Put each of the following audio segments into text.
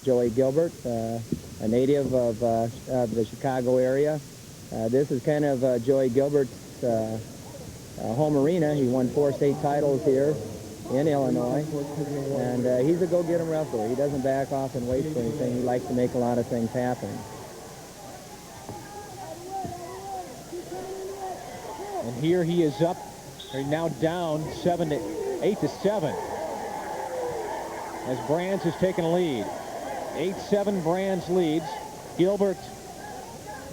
Joey Gilbert, a native of the Chicago area. This is kind of Joey Gilbert's home arena. He won 4 state titles here in Illinois, and he's a go-get-'em wrestler. He doesn't back off and wait for anything. He likes to make a lot of things happen. And here he is up. They're now down 8 to 7. As Brands has taken a lead. 8-7 Brands leads. Gilbert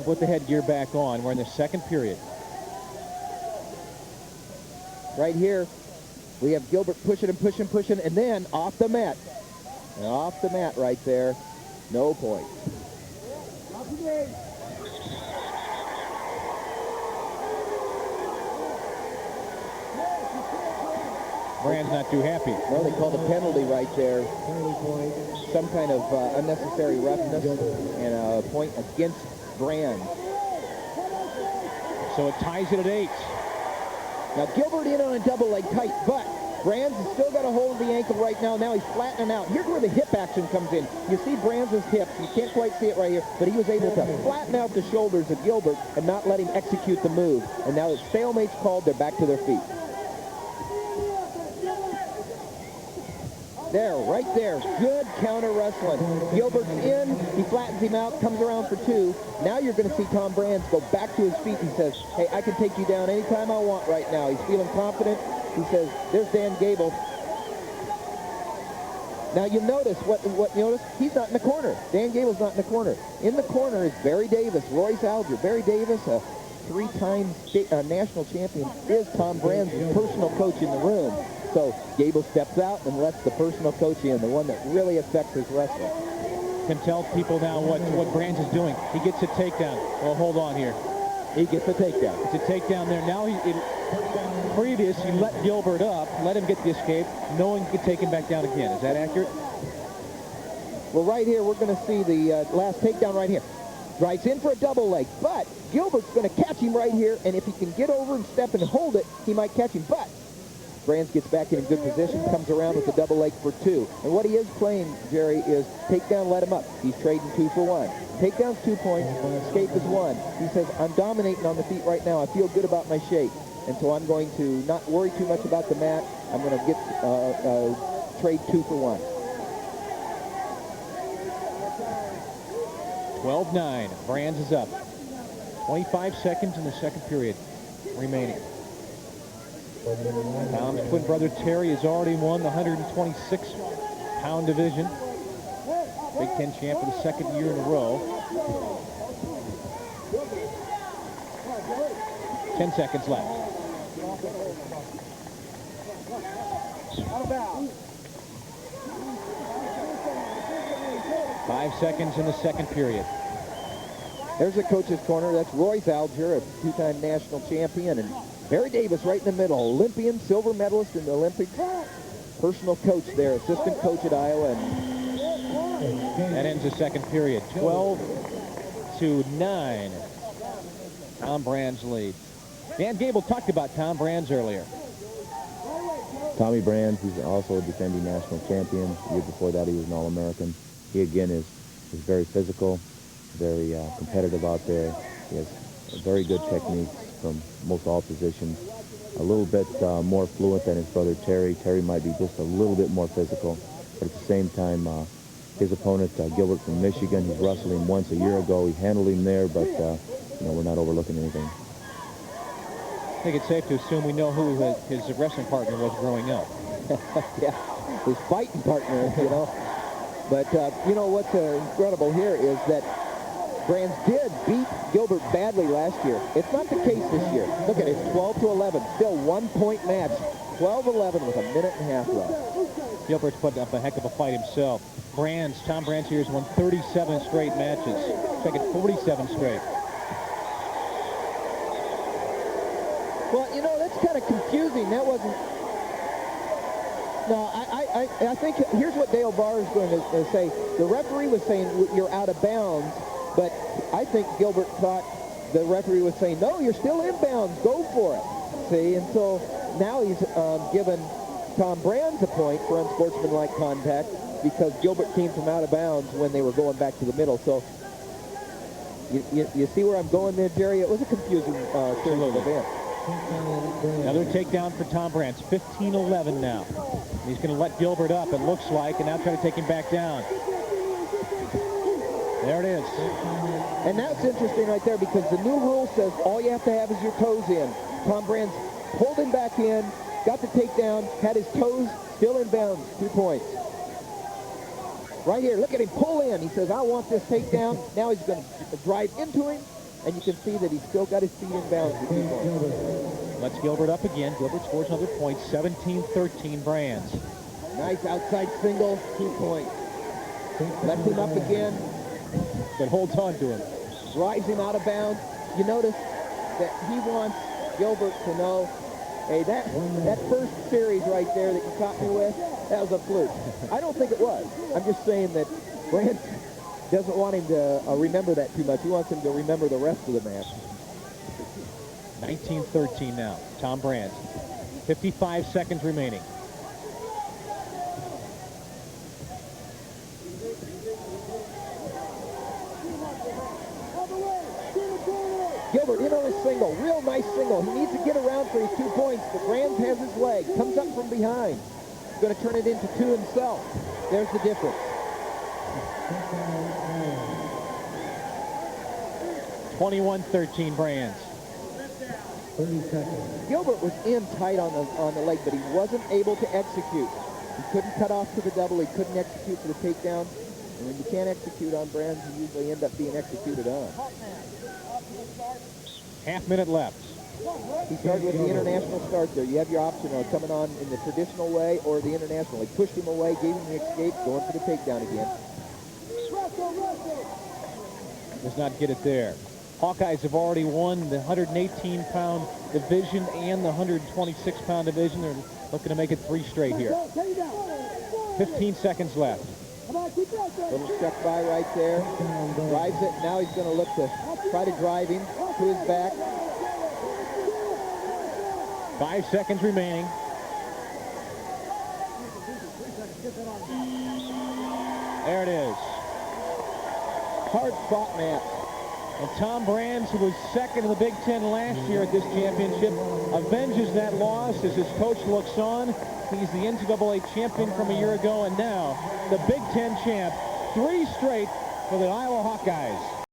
put the headgear back on. We're in the second period. Right here, we have Gilbert pushing and pushing, pushing, and then off the mat. And off the mat right there. No point. Brands not too happy. No, they called a penalty right there. Some kind of unnecessary roughness and a point against Brands. So it ties it at 8. Now Gilbert in on a double leg tight, but Brands has still got a hold of the ankle right now. Now he's flattening out. Here's where the hip action comes in. You see Brands' hip. You can't quite see it right here, but he was able to flatten out the shoulders of Gilbert and not let him execute the move. And now the stalemate's called. They're back to their feet. There, right there. Good counter wrestling. Gilbert's in. He flattens him out, comes around for 2. Now you're going to see Tom Brands go back to his feet. He says, hey, I can take you down anytime I want right now. He's feeling confident. He says, there's Dan Gable. Now you notice, what you notice? He's not in the corner. Dan Gable's not in the corner. In the corner is Barry Davis, Royce Alger. Barry Davis, a 3-time national champion, is Tom Brands' personal coach in the room. So Gable steps out and lets the personal coach in, the one that really affects his wrestling. Can tell people now what Brands is doing. He gets a takedown. Well, hold on here. He gets a takedown. It's a takedown there. Now previous, he let Gilbert up, let him get the escape, knowing he could take him back down again. Is that accurate? Well, right here, we're going to see the last takedown right here. Drives in for a double leg, but Gilbert's going to catch him right here, and if he can get over and step and hold it, he might catch him. But Brands gets back in a good position, comes around with a double leg for 2. And what he is playing, Jerry, is takedown, let him up. He's trading 2 for 1. Takedown's 2 points, escape is 1. He says, I'm dominating on the feet right now. I feel good about my shape. And so I'm going to not worry too much about the mat. I'm going to get trade 2 for 1. 12-9. Brands is up. 25 seconds in the second period remaining. Tom's twin brother Terry has already won the 126-pound division. Big Ten champ for the 2nd year in a row. 10 seconds left. Five seconds in the second period. There's the coach's corner. That's Royce Alger, a 2-time national champion, and Barry Davis right in the middle, Olympian, silver medalist in the Olympics. Personal coach there, assistant coach at Iowa. And that ends the second period. 12-9. Tom Brands lead. Dan Gable talked about Tom Brands earlier. Tommy Brands, he's also a defending national champion. The year before that, he was an All-American. He, again, is very physical, very competitive out there. He has very good techniques from most all positions. A little bit more fluent than his brother Terry. Terry might be just a little bit more physical, but at the same time, his opponent, Gilbert from Michigan, he's wrestled him once a year ago. He handled him there, but we're not overlooking anything. I think it's safe to assume we know who his wrestling partner was growing up. Yeah, his fighting partner, But, what's incredible here is that Brands did beat Gilbert badly last year. It's not the case this year. Look at it, it's 12-11. Still 1-point match. 12-11 with a minute and a half left. Gilbert's put up a heck of a fight himself. Tom Brands here has won 37 straight matches. Second 47 straight. Well, that's kind of confusing. That wasn't... No, I think here's what Dale Barr is going to say. The referee was saying you're out of bounds, but I think Gilbert thought the referee was saying, no, you're still in bounds. Go for it. See, and so now he's given Tom Brands a point for unsportsmanlike contact, because Gilbert came from out of bounds when they were going back to the middle. So you see where I'm going there, Jerry? It was a confusing series of events. Another takedown for Tom Brands. 15-11 now. He's going to let Gilbert up, it looks like, and now try to take him back down. There it is. And that's interesting right there because the new rule says all you have to have is your toes in. Tom Brands pulled him back in, got the takedown, had his toes still in bounds. 2 points. Right here, look at him pull in. He says, I want this takedown. Now he's going to drive into him, and you can see that he's still got his feet in bounds for 2 points. Let's Gilbert up again. Gilbert scores another point. 17-13 Brands. Nice outside single, 2 points. Lets him up again. But holds on to him. Drives him out of bounds. You notice that he wants Gilbert to know, hey, that first series right there that you caught me with, that was a fluke. I don't think it was. I'm just saying that Brands doesn't want him to remember that too much. He wants him to remember the rest of the match. 19-13 now. Tom Brands. 55 seconds remaining. Gilbert in on a single, real nice single. He needs to get around for his 2 points, but Brands has his leg, comes up from behind. He's going to turn it into 2 himself. There's the difference. 21-13 Brands. 30 seconds. Gilbert was in tight on the leg, but he wasn't able to execute. He couldn't cut off to the double. He couldn't execute for the takedown. And when you can't execute on Brands, you usually end up being executed on. Half-minute left. He started with the international start there. You have your option on coming on in the traditional way or the international. He pushed him away, gave him the escape, going for the takedown again. Does not get it there. Hawkeyes have already won the 118-pound division and the 126-pound division. They're looking to make it 3 straight here. 15 seconds left. Little step by right there. Drives it. Now he's going to look to try to drive him to his back. 5 seconds remaining. There it is. Hard fought match. And Tom Brands, who was second in the Big Ten last year at this championship, avenges that loss as his coach looks on. He's the NCAA champion from a year ago, and now the Big Ten champ. 3 straight for the Iowa Hawkeyes.